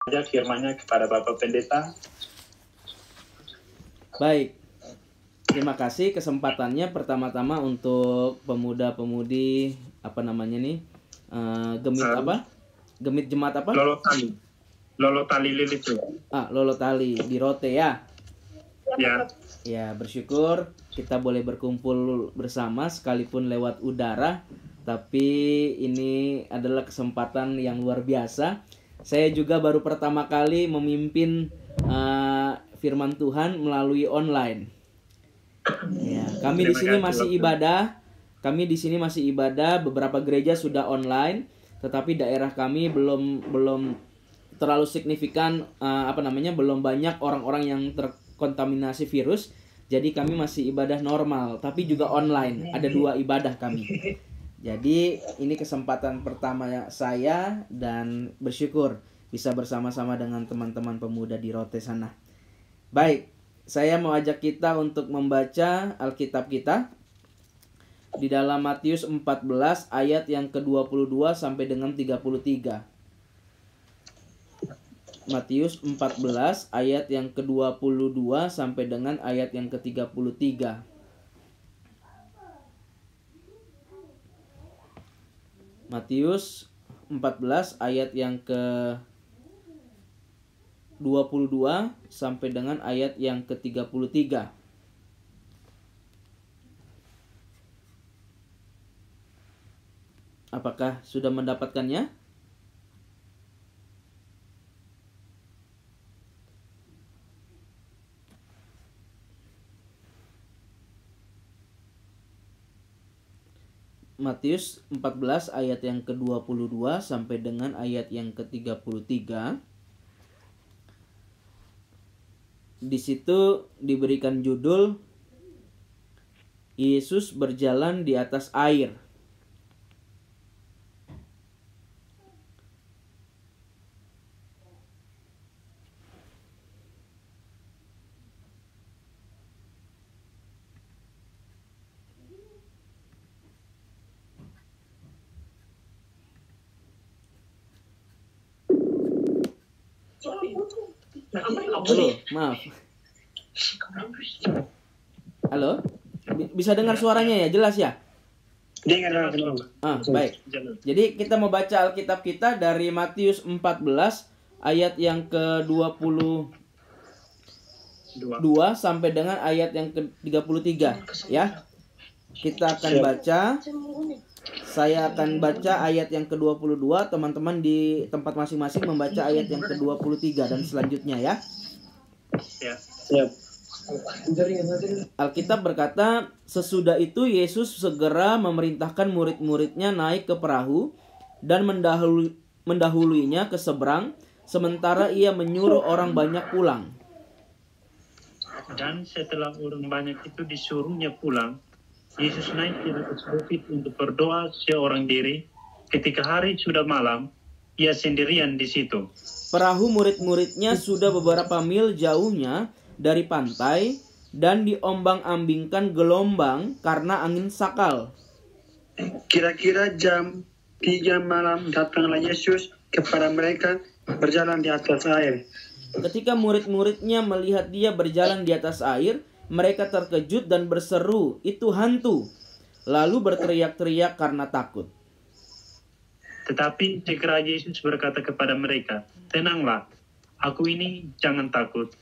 saja firman-Nya kepada Bapak Pendeta. Baik, terima kasih kesempatannya pertama-tama untuk pemuda-pemudi Gemit apa? Gemit Jemaat apa? Lolotali Lilitu. Lolotali di Rote ya. Ya. Ya, bersyukur kita boleh berkumpul bersama sekalipun lewat udara, tapi ini adalah kesempatan yang luar biasa. Saya juga baru pertama kali memimpin firman Tuhan melalui online. Ya, kami di sini masih ibadah. Kami di sini masih ibadah. Beberapa gereja sudah online, tetapi daerah kami belum terlalu signifikan belum banyak orang-orang yang terkontaminasi virus. Jadi kami masih ibadah normal, tapi juga online. Ada 2 ibadah kami. Jadi ini kesempatan pertama saya dan bersyukur bisa bersama-sama dengan teman-teman pemuda di Rote sana. Baik, saya mau ajak kita untuk membaca Alkitab kita di dalam Matius 14 ayat yang ke-22 sampai dengan 33. Matius 14 ayat yang ke-22 sampai dengan ayat yang ke-33. Matius 14 ayat yang ke-22 sampai dengan ayat yang ke-33. Apakah sudah mendapatkannya? Matius 14 ayat yang ke-22 sampai dengan ayat yang ke-33. Di situ diberikan judul Yesus berjalan di atas air. Halo, maaf. Halo? Bisa dengar suaranya ya? Jelas ya? Dengar. Baik. Jadi kita mau baca Alkitab kita dari Matius 14 ayat yang ke-22 sampai dengan ayat yang ke-33 ya. Kita akan baca. Saya akan baca ayat yang ke-22, teman-teman di tempat masing-masing membaca ayat yang ke-23 dan selanjutnya ya. Siap. Alkitab berkata, sesudah itu Yesus segera memerintahkan murid-muridnya naik ke perahu dan mendahuluinya ke seberang, sementara ia menyuruh orang banyak pulang. Dan setelah orang banyak itu disuruhnya pulang, Yesus naik di atas bukit untuk berdoa seorang diri. Ketika hari sudah malam, ia sendirian di situ. Perahu murid-muridnya sudah beberapa mil jauhnya dari pantai dan diombang-ambingkan gelombang karena angin sakal. Kira-kira jam 3 malam datanglah Yesus kepada mereka berjalan di atas air. Ketika murid-muridnya melihat dia berjalan di atas air, mereka terkejut dan berseru, "Itu hantu!" Lalu berteriak-teriak karena takut. Tetapi segera Yesus berkata kepada mereka, "Tenanglah, aku ini, jangan takut."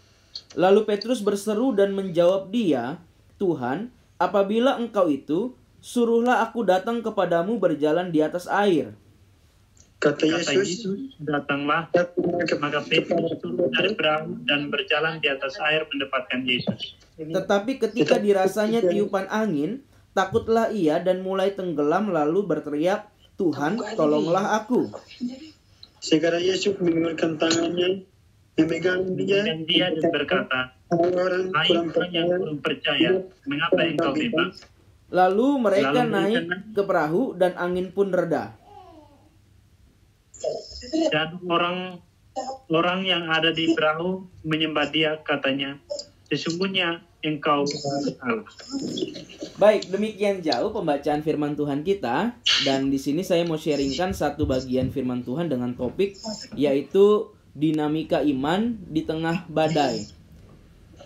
Lalu Petrus berseru dan menjawab dia, "Tuhan, apabila engkau itu, suruhlah aku datang kepadamu berjalan di atas air." Kata Kata Yesus, Yesus, "Datanglah." Maka Petrus turun dari perahu dan berjalan di atas air mendapatkan Yesus. Tetapi ketika dirasanya tiupan angin, takutlah ia dan mulai tenggelam lalu berteriak, "Tuhan, tolonglah aku." segera Yesus mengeluarkan tangannya, memegang dia, Dan dia berkata, orang "Hai orang yang kurang percaya, mengapa engkau bimbang?" Lalu mereka Lalu naik ke perahu dan angin pun reda. Dan orang yang ada di perahu menyembah dia, katanya, "Sesungguhnya engkau Allah." Baik, demikian jauh pembacaan firman Tuhan kita, dan di sini saya mau sharingkan satu bagian firman Tuhan dengan topik yaitu dinamika iman di tengah badai.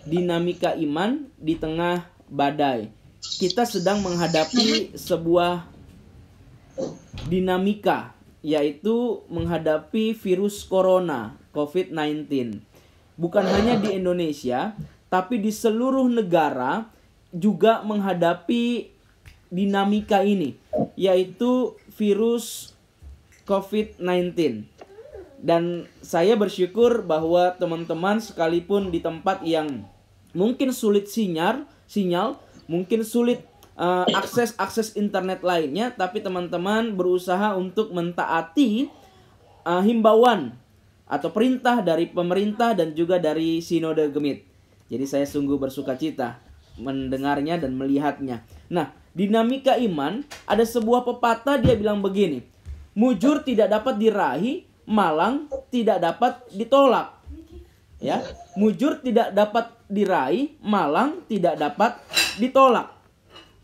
Dinamika iman di tengah badai. Kita sedang menghadapi sebuah dinamika, yaitu menghadapi virus corona, COVID-19. Bukan hanya di Indonesia, tapi di seluruh negara juga menghadapi dinamika ini, yaitu virus COVID-19. Dan saya bersyukur bahwa teman-teman sekalipun di tempat yang mungkin sulit sinyal, mungkin sulit akses internet lainnya, tapi teman-teman berusaha untuk mentaati himbauan atau perintah dari pemerintah dan juga dari Sinode Gemit. Jadi saya sungguh bersuka cita mendengarnya dan melihatnya. Nah, dinamika iman, ada sebuah pepatah, dia bilang begini: mujur tidak dapat diraih, malang tidak dapat ditolak. Ya, mujur tidak dapat diraih, malang tidak dapat ditolak.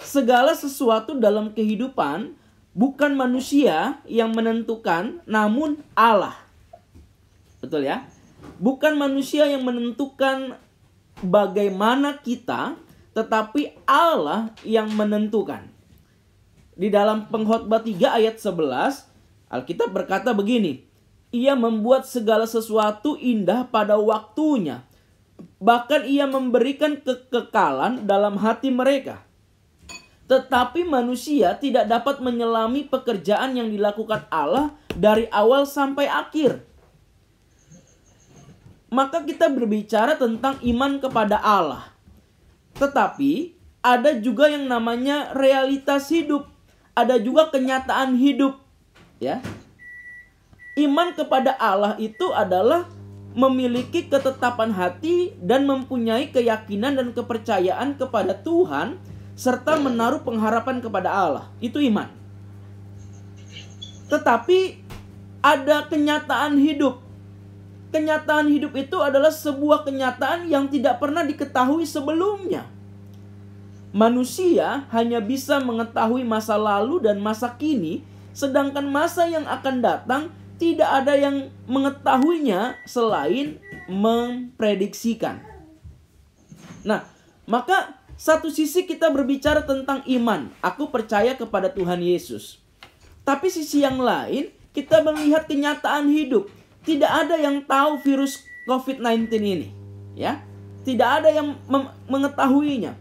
Segala sesuatu dalam kehidupan bukan manusia yang menentukan, namun Allah. Betul ya? Bukan manusia yang menentukan bagaimana kita, tetapi Allah yang menentukan. Di dalam Pengkhotbah 3 ayat 11, Alkitab berkata begini: Ia membuat segala sesuatu indah pada waktunya. Bahkan Ia memberikan kekekalan dalam hati mereka. Tetapi manusia tidak dapat menyelami pekerjaan yang dilakukan Allah dari awal sampai akhir. Maka kita berbicara tentang iman kepada Allah. Tetapi ada juga yang namanya realitas hidup. Ada juga kenyataan hidup. Ya. Iman kepada Allah itu adalah memiliki ketetapan hati dan mempunyai keyakinan dan kepercayaan kepada Tuhan serta menaruh pengharapan kepada Allah. Itu iman. Tetapi ada kenyataan hidup. Kenyataan hidup itu adalah sebuah kenyataan yang tidak pernah diketahui sebelumnya. Manusia hanya bisa mengetahui masa lalu dan masa kini, sedangkan masa yang akan datang tidak ada yang mengetahuinya selain memprediksikan. Nah, maka satu sisi kita berbicara tentang iman. Aku percaya kepada Tuhan Yesus. Tapi sisi yang lain, kita melihat kenyataan hidup. Tidak ada yang tahu virus COVID-19 ini. Ya, tidak ada yang mengetahuinya.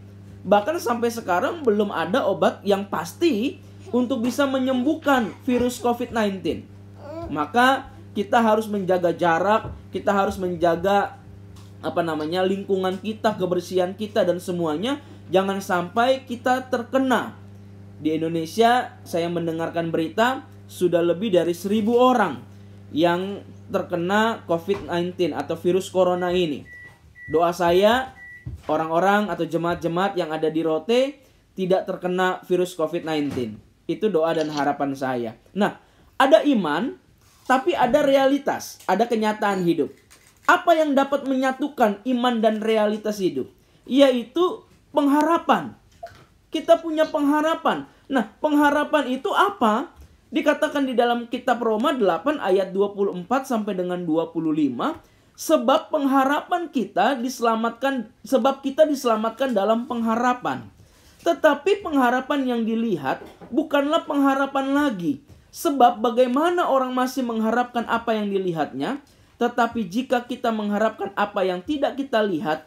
Bahkan sampai sekarang belum ada obat yang pasti untuk bisa menyembuhkan virus COVID-19. Maka kita harus menjaga jarak, kita harus menjaga lingkungan kita, kebersihan kita dan semuanya, jangan sampai kita terkena. Di Indonesia saya mendengarkan berita sudah lebih dari 1.000 orang yang terkena COVID-19 atau virus corona ini. Doa saya orang-orang atau jemaat-jemaat yang ada di Rote tidak terkena virus COVID-19. Itu doa dan harapan saya. Nah, ada iman, tapi ada realitas, ada kenyataan hidup. Apa yang dapat menyatukan iman dan realitas hidup? Yaitu pengharapan. Kita punya pengharapan. Nah, pengharapan itu apa? Dikatakan di dalam kitab Roma 8 ayat 24 sampai dengan 25, sebab pengharapan kita diselamatkan, sebab kita diselamatkan dalam pengharapan. Tetapi pengharapan yang dilihat bukanlah pengharapan lagi. Sebab bagaimana orang masih mengharapkan apa yang dilihatnya, tetapi jika kita mengharapkan apa yang tidak kita lihat,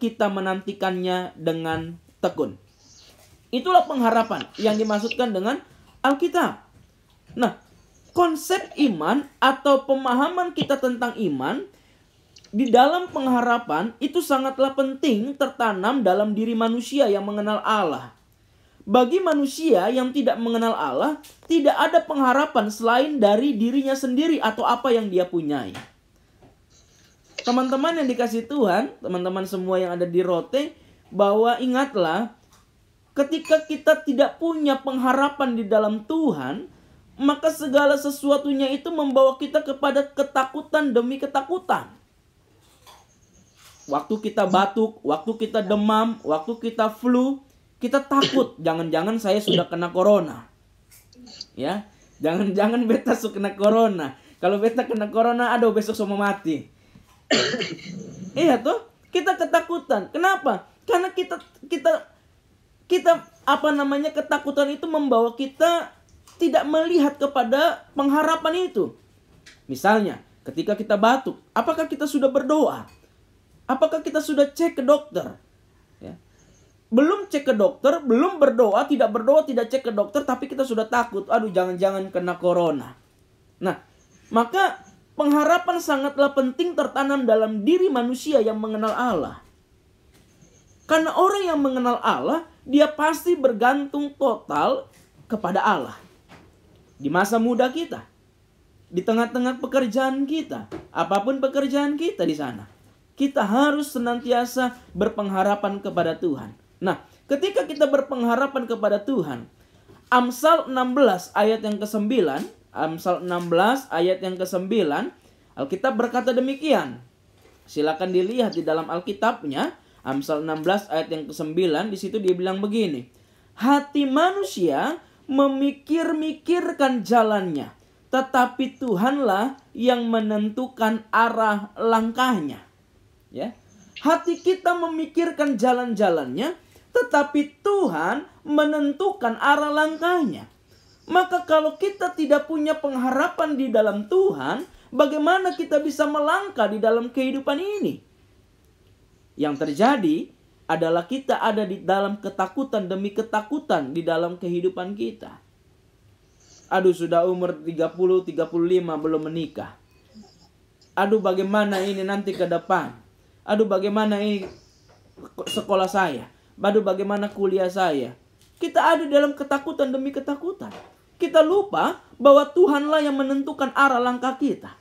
kita menantikannya dengan tekun. Itulah pengharapan yang dimaksudkan dengan Alkitab. Nah, konsep iman atau pemahaman kita tentang iman di dalam pengharapan itu sangatlah penting tertanam dalam diri manusia yang mengenal Allah. Bagi manusia yang tidak mengenal Allah, tidak ada pengharapan selain dari dirinya sendiri atau apa yang dia punyai. Teman-teman yang dikasih Tuhan, teman-teman semua yang ada di Rote, bahwa ingatlah, ketika kita tidak punya pengharapan di dalam Tuhan, maka segala sesuatunya itu membawa kita kepada ketakutan demi ketakutan. Waktu kita batuk, waktu kita demam, waktu kita flu, kita takut, jangan-jangan saya sudah kena corona. Ya, jangan-jangan beta sudah kena corona. Kalau beta kena corona, aduh besok semua mati. Iya tuh, kita ketakutan. Kenapa? Karena kita ketakutan itu membawa kita tidak melihat kepada pengharapan itu. Misalnya, ketika kita batuk, apakah kita sudah berdoa? Apakah kita sudah cek ke dokter? Ya. Belum cek ke dokter, belum berdoa, tidak cek ke dokter, tapi kita sudah takut. Aduh, jangan-jangan kena corona. Nah, maka pengharapan sangatlah penting tertanam dalam diri manusia yang mengenal Allah. Karena orang yang mengenal Allah, dia pasti bergantung total kepada Allah. Di masa muda kita, di tengah-tengah pekerjaan kita, apapun pekerjaan kita di sana, kita harus senantiasa berpengharapan kepada Tuhan. Nah, ketika kita berpengharapan kepada Tuhan, Amsal 16 ayat yang ke-9, Amsal 16 ayat yang ke-9, Alkitab berkata demikian. Silakan dilihat di dalam Alkitabnya, Amsal 16 ayat yang ke-9, di situ dia bilang begini. Hati manusia memikir-mikirkan jalannya, tetapi Tuhanlah yang menentukan arah langkahnya. Ya. Hati kita memikirkan jalan-jalannya, tetapi Tuhan menentukan arah langkahnya. Maka kalau kita tidak punya pengharapan di dalam Tuhan, bagaimana kita bisa melangkah di dalam kehidupan ini? Yang terjadi adalah kita ada di dalam ketakutan demi ketakutan di dalam kehidupan kita. Aduh, sudah umur 30, 35 belum menikah. Aduh, bagaimana ini nanti ke depan? Aduh, bagaimana ini sekolah saya? Aduh, bagaimana kuliah saya? Kita ada dalam ketakutan demi ketakutan. Kita lupa bahwa Tuhanlah yang menentukan arah langkah kita.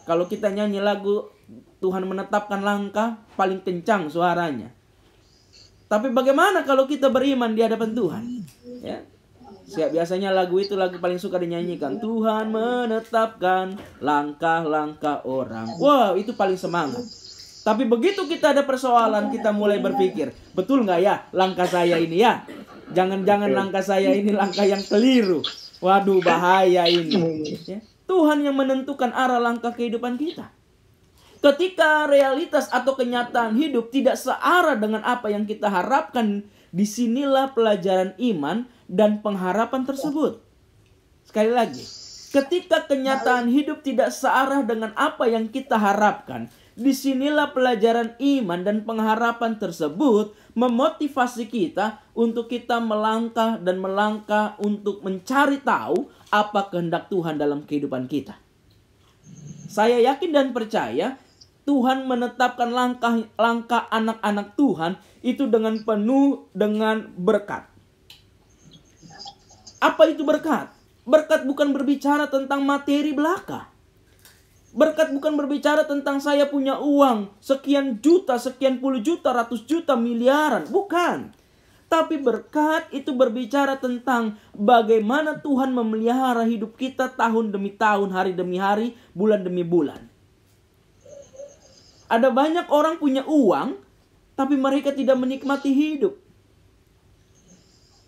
Kalau kita nyanyi lagu Tuhan menetapkan langkah, paling kencang suaranya. Tapi bagaimana kalau kita beriman di hadapan Tuhan? Ya. Biasanya lagu itu lagu paling suka dinyanyikan. Tuhan menetapkan langkah-langkah orang. Wow, itu paling semangat. Tapi begitu kita ada persoalan, kita mulai berpikir, betul nggak ya langkah saya ini ya? Jangan-jangan langkah saya ini langkah yang keliru. Waduh, bahaya ini. Ya. Tuhan yang menentukan arah langkah kehidupan kita. Ketika realitas atau kenyataan hidup tidak searah dengan apa yang kita harapkan, disinilah pelajaran iman dan pengharapan tersebut. Sekali lagi, ketika kenyataan hidup tidak searah dengan apa yang kita harapkan, disinilah pelajaran iman dan pengharapan tersebut memotivasi kita untuk kita melangkah dan melangkah untuk mencari tahu apa kehendak Tuhan dalam kehidupan kita. Saya yakin dan percaya Tuhan menetapkan langkah anak-anak Tuhan itu dengan penuh dengan berkat. Apa itu berkat? Berkat bukan berbicara tentang materi belaka. Berkat bukan berbicara tentang saya punya uang sekian juta, sekian puluh juta, ratus juta, miliaran. Bukan. Tapi berkat itu berbicara tentang bagaimana Tuhan memelihara hidup kita tahun demi tahun, hari demi hari, bulan demi bulan. Ada banyak orang punya uang, tapi mereka tidak menikmati hidup.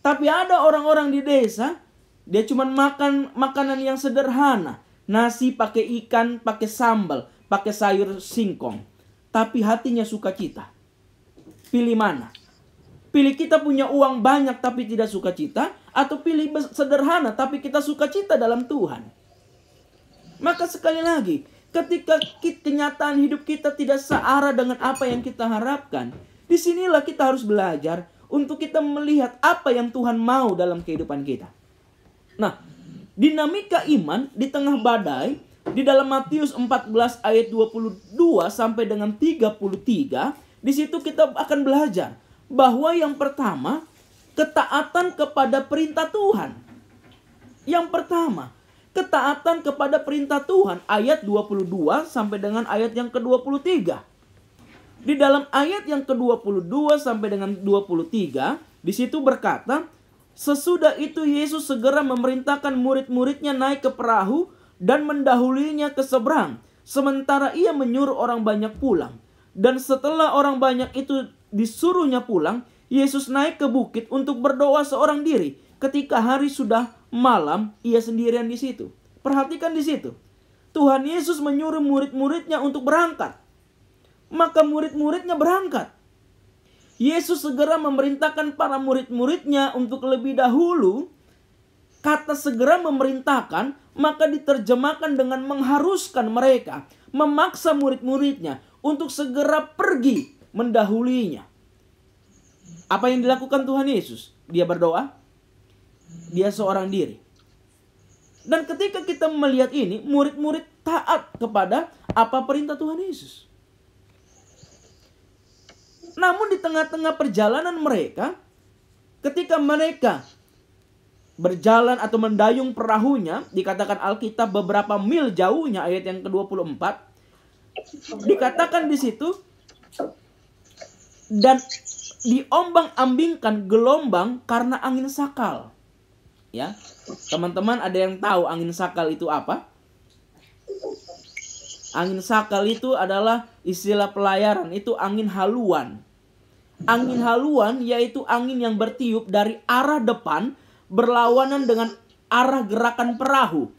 Tapi ada orang-orang di desa, dia cuma makan makanan yang sederhana. Nasi pakai ikan, pakai sambal, pakai sayur singkong. Tapi hatinya sukacita. Pilih mana? Pilih kita punya uang banyak tapi tidak sukacita, atau pilih sederhana tapi kita sukacita dalam Tuhan. Maka sekali lagi, ketika kenyataan hidup kita tidak searah dengan apa yang kita harapkan, disinilah kita harus belajar untuk kita melihat apa yang Tuhan mau dalam kehidupan kita. Nah, dinamika iman di tengah badai, di dalam Matius 14 ayat 22 sampai dengan 33, di situ kita akan belajar bahwa yang pertama, ketaatan kepada perintah Tuhan. Yang pertama, ketaatan kepada perintah Tuhan, ayat 22 sampai dengan ayat yang ke-23. Di dalam ayat yang ke-22 sampai dengan 23, di situ berkata, sesudah itu Yesus segera memerintahkan murid-muridnya naik ke perahu dan mendahulinya ke seberang, sementara ia menyuruh orang banyak pulang. Dan setelah orang banyak itu disuruhnya pulang, Yesus naik ke bukit untuk berdoa seorang diri. Ketika hari sudah malam, ia sendirian di situ. Perhatikan di situ. Tuhan Yesus menyuruh murid-muridnya untuk berangkat. Maka murid-muridnya berangkat. Yesus segera memerintahkan para murid-muridnya untuk lebih dahulu. Kata segera memerintahkan maka diterjemahkan dengan mengharuskan mereka, memaksa murid-muridnya untuk segera pergi mendahulinya. Apa yang dilakukan Tuhan Yesus? Dia berdoa. Dia seorang diri. Dan ketika kita melihat ini, murid-murid taat kepada apa perintah Tuhan Yesus. Namun di tengah-tengah perjalanan mereka, ketika mereka berjalan atau mendayung perahunya, dikatakan Alkitab beberapa mil jauhnya, ayat yang ke-24, dikatakan di situ, dan diombang-ambingkan gelombang karena angin sakal. Ya, teman-teman ada yang tahu angin sakal itu apa? Angin sakal itu adalah istilah pelayaran, itu angin haluan. Angin haluan yaitu angin yang bertiup dari arah depan berlawanan dengan arah gerakan perahu.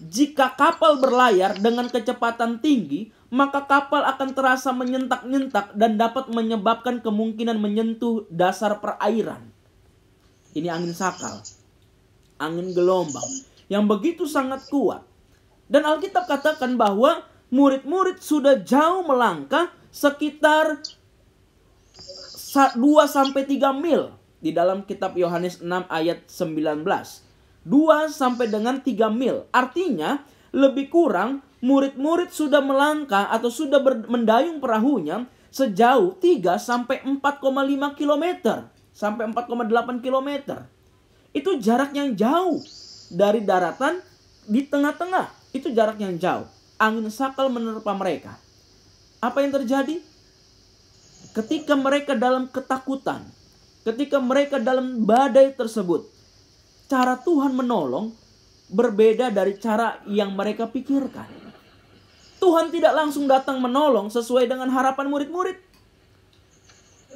Jika kapal berlayar dengan kecepatan tinggi, maka kapal akan terasa menyentak-nyentak dan dapat menyebabkan kemungkinan menyentuh dasar perairan. Ini angin sakal, angin gelombang yang begitu sangat kuat. Dan Alkitab katakan bahwa murid-murid sudah jauh melangkah sekitar 2-3 mil. Di dalam kitab Yohanes 6 ayat 19. 2 sampai dengan 3 mil. Artinya lebih kurang murid-murid sudah melangkah atau sudah mendayung perahunya sejauh 3 sampai 4,5 km. Sampai 4,8 km. Itu jarak yang jauh dari daratan di tengah-tengah. Itu jarak yang jauh. Angin sakal menerpa mereka. Apa yang terjadi? Ketika mereka dalam ketakutan, ketika mereka dalam badai tersebut, cara Tuhan menolong berbeda dari cara yang mereka pikirkan. Tuhan tidak langsung datang menolong sesuai dengan harapan murid-murid.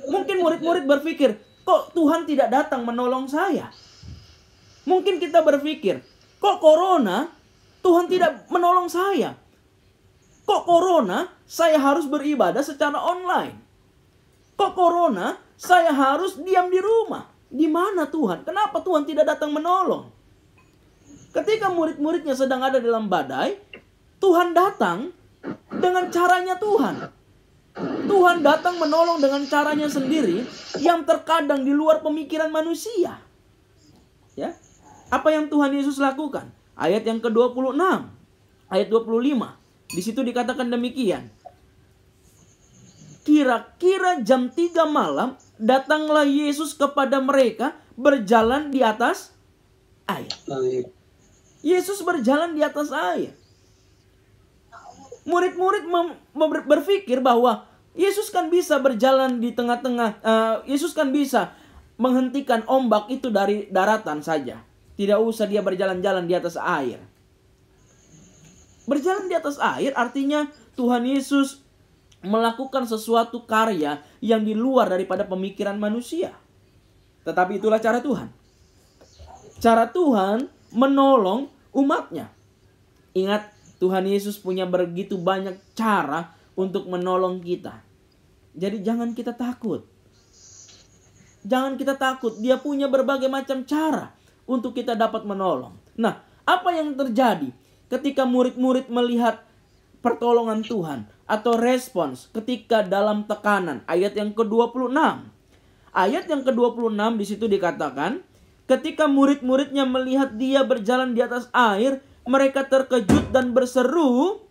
Mungkin murid-murid berpikir, kok Tuhan tidak datang menolong saya? Mungkin kita berpikir, kok corona Tuhan tidak menolong saya? Kok corona saya harus beribadah secara online? Kok corona saya harus diam di rumah? Di mana Tuhan? Kenapa Tuhan tidak datang menolong? Ketika murid-muridnya sedang ada dalam badai, Tuhan datang dengan caranya Tuhan. Tuhan datang menolong dengan caranya sendiri yang terkadang di luar pemikiran manusia. Ya. Apa yang Tuhan Yesus lakukan? Ayat yang ke-26, ayat 25. Di situ dikatakan demikian. Kira-kira jam 3 malam datanglah Yesus kepada mereka berjalan di atas air. Yesus berjalan di atas air. Murid-murid berpikir bahwa Yesus kan bisa berjalan di tengah-tengah. Yesus kan bisa menghentikan ombak itu dari daratan saja. Tidak usah dia berjalan-jalan di atas air. Berjalan di atas air artinya Tuhan Yesus melakukan sesuatu karya yang di luar daripada pemikiran manusia. Tetapi itulah cara Tuhan. Cara Tuhan menolong umatnya. Ingat, Tuhan Yesus punya begitu banyak cara untuk menolong kita. Jadi jangan kita takut. Jangan kita takut. Dia punya berbagai macam cara untuk kita dapat menolong. Nah, apa yang terjadi ketika murid-murid melihat pertolongan Tuhan atau respons ketika dalam tekanan? Ayat yang ke-26. Ayat yang ke-26 di situ dikatakan, ketika murid-muridnya melihat dia berjalan di atas air, mereka terkejut dan berseru,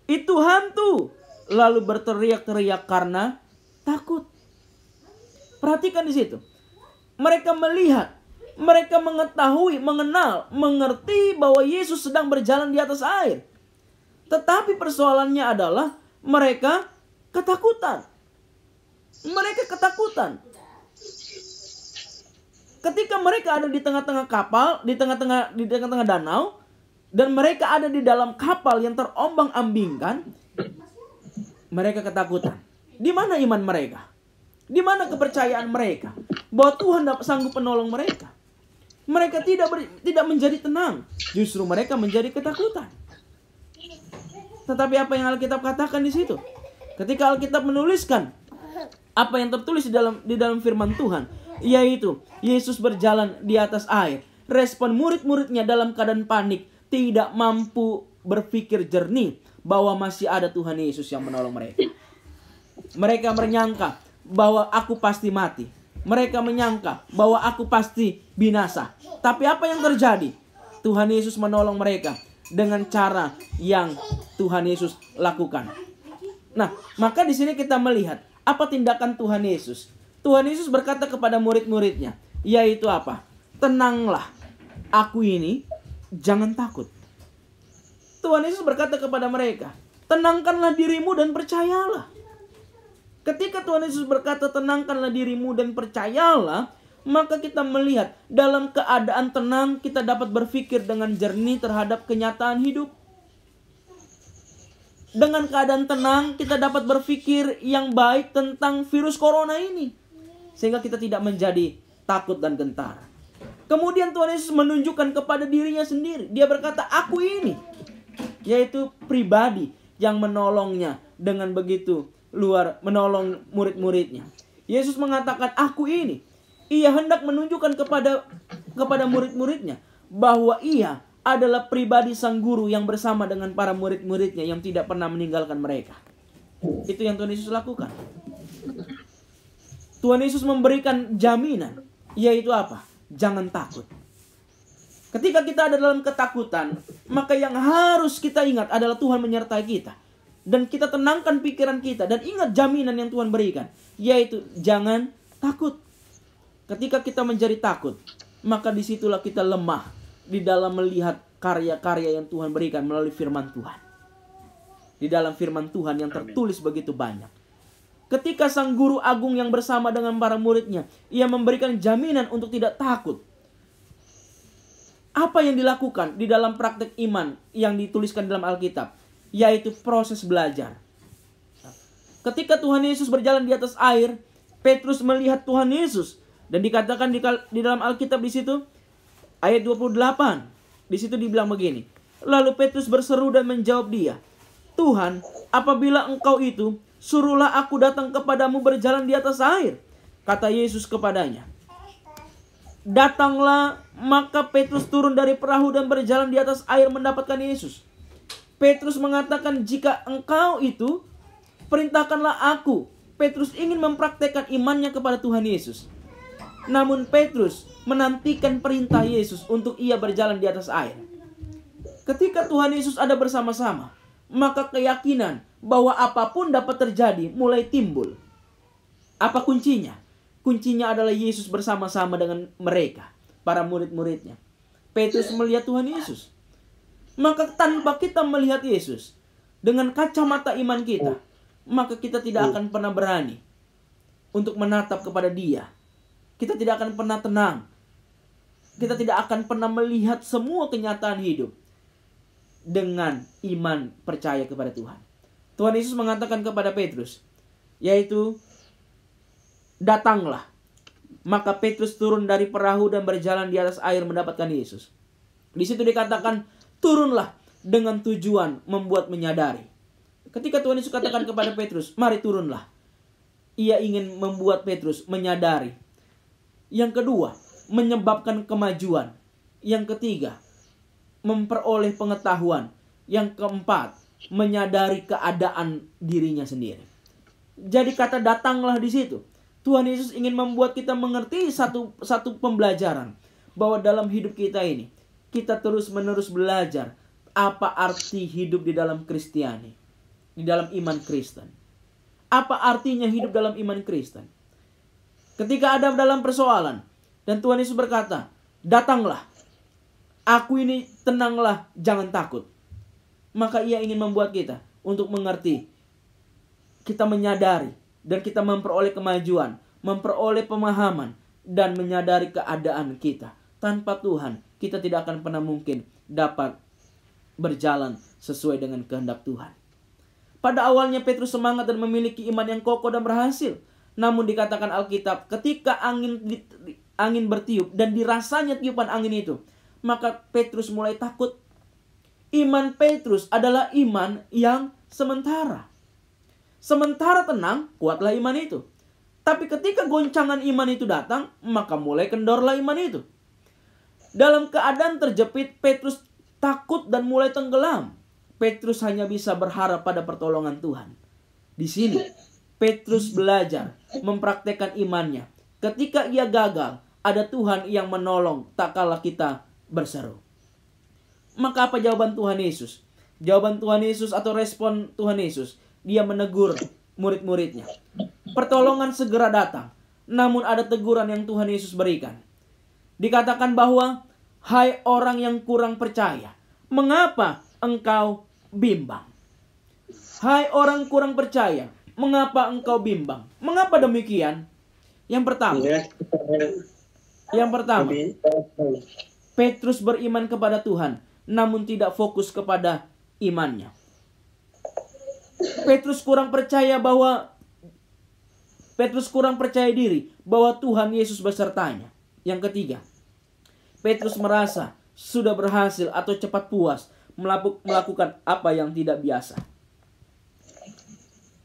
"Itu hantu!" Lalu berteriak-teriak karena takut. Perhatikan di situ. Mereka melihat, mereka mengetahui, mengenal, mengerti bahwa Yesus sedang berjalan di atas air. Tetapi persoalannya adalah mereka ketakutan. Mereka ketakutan. Ketika mereka ada di tengah-tengah kapal, di tengah-tengah danau, dan mereka ada di dalam kapal yang terombang-ambingkan, mereka ketakutan. Di mana iman mereka? Di mana kepercayaan mereka bahwa Tuhan sanggup menolong mereka? Mereka tidak menjadi tenang, justru mereka menjadi ketakutan. Tetapi apa yang Alkitab katakan di situ? Ketika Alkitab menuliskan apa yang tertulis di dalam firman Tuhan, yaitu Yesus berjalan di atas air. Respon murid-muridnya dalam keadaan panik, tidak mampu berpikir jernih bahwa masih ada Tuhan Yesus yang menolong mereka. Mereka menyangka bahwa aku pasti mati. Mereka menyangka bahwa aku pasti binasa. Tapi apa yang terjadi? Tuhan Yesus menolong mereka dengan cara yang Tuhan Yesus lakukan. Nah, maka di sini kita melihat apa tindakan Tuhan Yesus. Tuhan Yesus berkata kepada murid-muridnya, yaitu apa? Tenanglah, aku ini, jangan takut. Tuhan Yesus berkata kepada mereka, tenangkanlah dirimu dan percayalah. Ketika Tuhan Yesus berkata tenangkanlah dirimu dan percayalah, maka kita melihat dalam keadaan tenang kita dapat berpikir dengan jernih terhadap kenyataan hidup. Dengan keadaan tenang kita dapat berpikir yang baik tentang virus corona ini, sehingga kita tidak menjadi takut dan gentar. Kemudian Tuhan Yesus menunjukkan kepada dirinya sendiri. Dia berkata, aku ini, yaitu pribadi yang menolongnya dengan begitu luar, menolong murid-muridnya. Yesus mengatakan, aku ini. Ia hendak menunjukkan kepada murid-muridnya bahwa ia adalah pribadi sang guru yang bersama dengan para murid-muridnya yang tidak pernah meninggalkan mereka. Itu yang Tuhan Yesus lakukan. Tuhan Yesus memberikan jaminan, yaitu apa? Jangan takut. Ketika kita ada dalam ketakutan, maka yang harus kita ingat adalah Tuhan menyertai kita. Dan kita tenangkan pikiran kita dan ingat jaminan yang Tuhan berikan, yaitu jangan takut. Ketika kita menjadi takut, maka disitulah kita lemah di dalam melihat karya-karya yang Tuhan berikan melalui firman Tuhan. Di dalam firman Tuhan yang tertulis begitu banyak. Ketika sang guru agung yang bersama dengan para muridnya, ia memberikan jaminan untuk tidak takut. Apa yang dilakukan di dalam praktek iman yang dituliskan dalam Alkitab? Yaitu proses belajar. Ketika Tuhan Yesus berjalan di atas air, Petrus melihat Tuhan Yesus. Dan dikatakan di dalam Alkitab di situ, ayat 28, di situ dibilang begini. Lalu Petrus berseru dan menjawab dia, Tuhan, apabila engkau itu, suruhlah aku datang kepadamu berjalan di atas air. Kata Yesus kepadanya, datanglah. Maka Petrus turun dari perahu dan berjalan di atas air mendapatkan Yesus. Petrus mengatakan, jika engkau itu, perintahkanlah aku. Petrus ingin mempraktekkan imannya kepada Tuhan Yesus. Namun Petrus menantikan perintah Yesus untuk ia berjalan di atas air. Ketika Tuhan Yesus ada bersama-sama, maka keyakinan bahwa apapun dapat terjadi mulai timbul. Apa kuncinya? Kuncinya adalah Yesus bersama-sama dengan mereka, para murid-muridnya. Petrus melihat Tuhan Yesus. Maka tanpa kita melihat Yesus dengan kacamata iman kita, maka kita tidak akan pernah berani untuk menatap kepada Dia. Kita tidak akan pernah tenang. Kita tidak akan pernah melihat semua kenyataan hidup dengan iman percaya kepada Tuhan. Tuhan Yesus mengatakan kepada Petrus, yaitu, datanglah. Maka Petrus turun dari perahu dan berjalan di atas air mendapatkan Yesus. Di situ dikatakan, turunlah dengan tujuan membuat menyadari. Ketika Tuhan Yesus katakan kepada Petrus, mari turunlah. Ia ingin membuat Petrus menyadari. Yang kedua, menyebabkan kemajuan. Yang ketiga, memperoleh pengetahuan. Yang keempat, menyadari keadaan dirinya sendiri. Jadi kata datanglah di situ. Tuhan Yesus ingin membuat kita mengerti satu pembelajaran. Bahwa dalam hidup kita ini, kita terus-menerus belajar apa arti hidup di dalam Kristiani. Di dalam iman Kristen. Apa artinya hidup dalam iman Kristen? Ketika ada dalam persoalan, dan Tuhan Yesus berkata, datanglah, aku ini, tenanglah, jangan takut. Maka ia ingin membuat kita untuk mengerti. Kita menyadari, dan kita memperoleh kemajuan, memperoleh pemahaman, dan menyadari keadaan kita. Tanpa Tuhan, kita tidak akan pernah mungkin dapat berjalan sesuai dengan kehendak Tuhan. Pada awalnya Petrus semangat dan memiliki iman yang kokoh dan berhasil. Namun dikatakan Alkitab, ketika angin bertiup dan dirasanya tiupan angin itu, maka Petrus mulai takut. Iman Petrus adalah iman yang sementara. Sementara tenang, kuatlah iman itu. Tapi ketika goncangan iman itu datang, maka mulai kendorlah iman itu. Dalam keadaan terjepit, Petrus takut dan mulai tenggelam. Petrus hanya bisa berharap pada pertolongan Tuhan. Di sini, Petrus belajar mempraktekkan imannya. Ketika ia gagal, ada Tuhan yang menolong tak kalah kita berseru. Maka apa jawaban Tuhan Yesus? Jawaban Tuhan Yesus atau respon Tuhan Yesus, dia menegur murid-muridnya. Pertolongan segera datang, namun ada teguran yang Tuhan Yesus berikan. Dikatakan bahwa, hai orang yang kurang percaya, mengapa engkau bimbang? Hai orang kurang percaya, mengapa engkau bimbang? Mengapa demikian? Yang pertama, Petrus beriman kepada Tuhan, namun tidak fokus kepada imannya. Petrus kurang percaya diri bahwa Tuhan Yesus besertanya. Yang ketiga, Petrus merasa sudah berhasil atau cepat puas melakukan apa yang tidak biasa.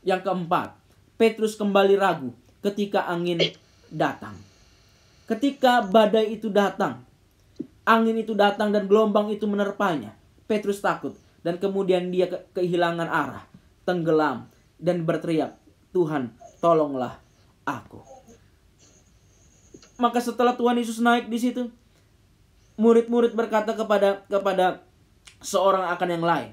Yang keempat, Petrus kembali ragu ketika angin datang. Ketika badai itu datang, angin itu datang dan gelombang itu menerpanya, Petrus takut dan kemudian dia kehilangan arah, tenggelam dan berteriak, Tuhan, tolonglah aku. Maka setelah Tuhan Yesus naik di situ, murid-murid berkata kepada seorang akan yang lain.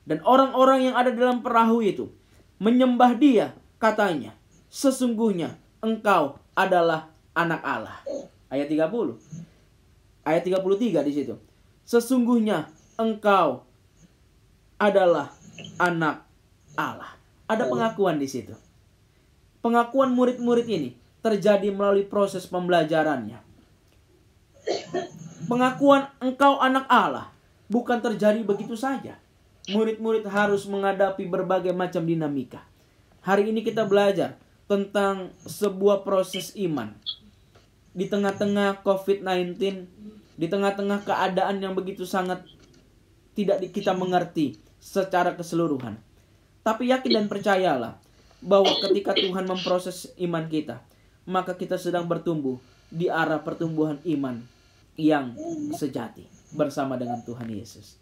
Dan orang-orang yang ada dalam perahu itu menyembah dia, katanya, sesungguhnya engkau adalah anak Allah. Ayat 30. Ayat 33 di situ. Sesungguhnya engkau adalah anak Allah. Ada pengakuan di situ. Pengakuan murid-murid ini terjadi melalui proses pembelajarannya. Pengakuan engkau anak Allah bukan terjadi begitu saja. Murid-murid harus menghadapi berbagai macam dinamika. Hari ini kita belajar tentang sebuah proses iman. Di tengah-tengah COVID-19, di tengah-tengah keadaan yang begitu sangat tidak kita mengerti secara keseluruhan. Tapi yakin dan percayalah bahwa ketika Tuhan memproses iman kita, maka kita sedang bertumbuh di arah pertumbuhan iman yang sejati bersama dengan Tuhan Yesus.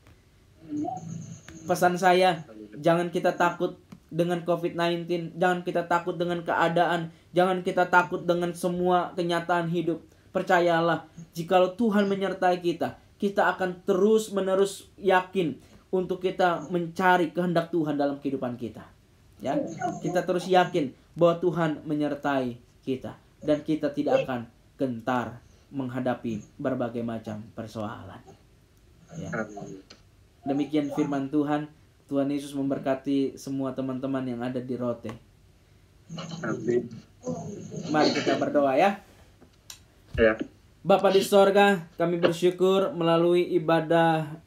Pesan saya, jangan kita takut dengan COVID-19, jangan kita takut dengan keadaan, jangan kita takut dengan semua kenyataan hidup. Percayalah, jikalau Tuhan menyertai kita, kita akan terus-menerus yakin untuk kita mencari kehendak Tuhan dalam kehidupan kita. Ya, kita terus yakin bahwa Tuhan menyertai kita dan kita tidak akan gentar menghadapi berbagai macam persoalan. Ya. Demikian firman Tuhan. Tuhan Yesus memberkati semua teman-teman yang ada di Rote. Amin. Mari kita berdoa ya. Ya. Bapa di sorga, kami bersyukur melalui ibadah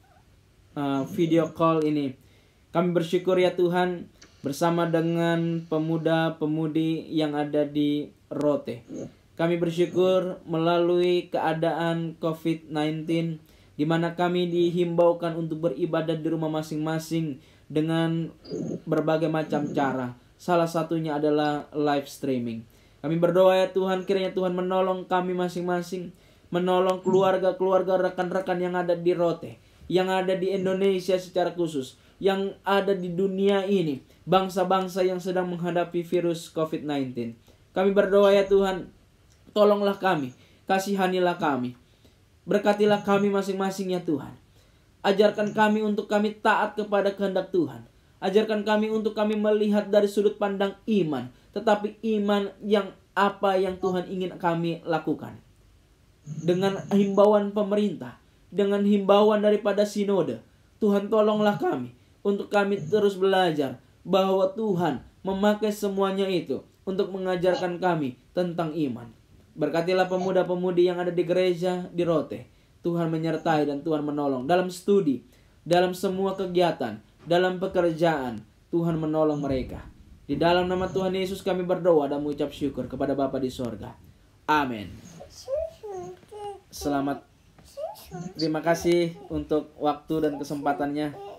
video call ini. Kami bersyukur ya Tuhan bersama dengan pemuda-pemudi yang ada di Rote. Kami bersyukur melalui keadaan COVID-19 di mana kami dihimbaukan untuk beribadah di rumah masing-masing dengan berbagai macam cara. Salah satunya adalah live streaming. Kami berdoa ya Tuhan, kiranya Tuhan menolong kami masing-masing, menolong keluarga-keluarga, rekan-rekan yang ada di Rote, yang ada di Indonesia secara khusus, yang ada di dunia ini, bangsa-bangsa yang sedang menghadapi virus COVID-19. Kami berdoa ya Tuhan, tolonglah kami, kasihanilah kami. Berkatilah kami masing-masing ya Tuhan. Ajarkan kami untuk kami taat kepada kehendak Tuhan. Ajarkan kami untuk kami melihat dari sudut pandang iman. Tetapi iman yang apa yang Tuhan ingin kami lakukan. Dengan himbauan pemerintah. Dengan himbauan daripada sinode. Tuhan tolonglah kami. Untuk kami terus belajar. Bahwa Tuhan memakai semuanya itu. Untuk mengajarkan kami tentang iman. Berkatilah pemuda-pemudi yang ada di gereja di Rote. Tuhan menyertai dan Tuhan menolong. Dalam studi, dalam semua kegiatan, dalam pekerjaan, Tuhan menolong mereka. Di dalam nama Tuhan Yesus kami berdoa dan mengucap syukur kepada Bapa di sorga. Amin. Selamat Terima kasih untuk waktu dan kesempatannya.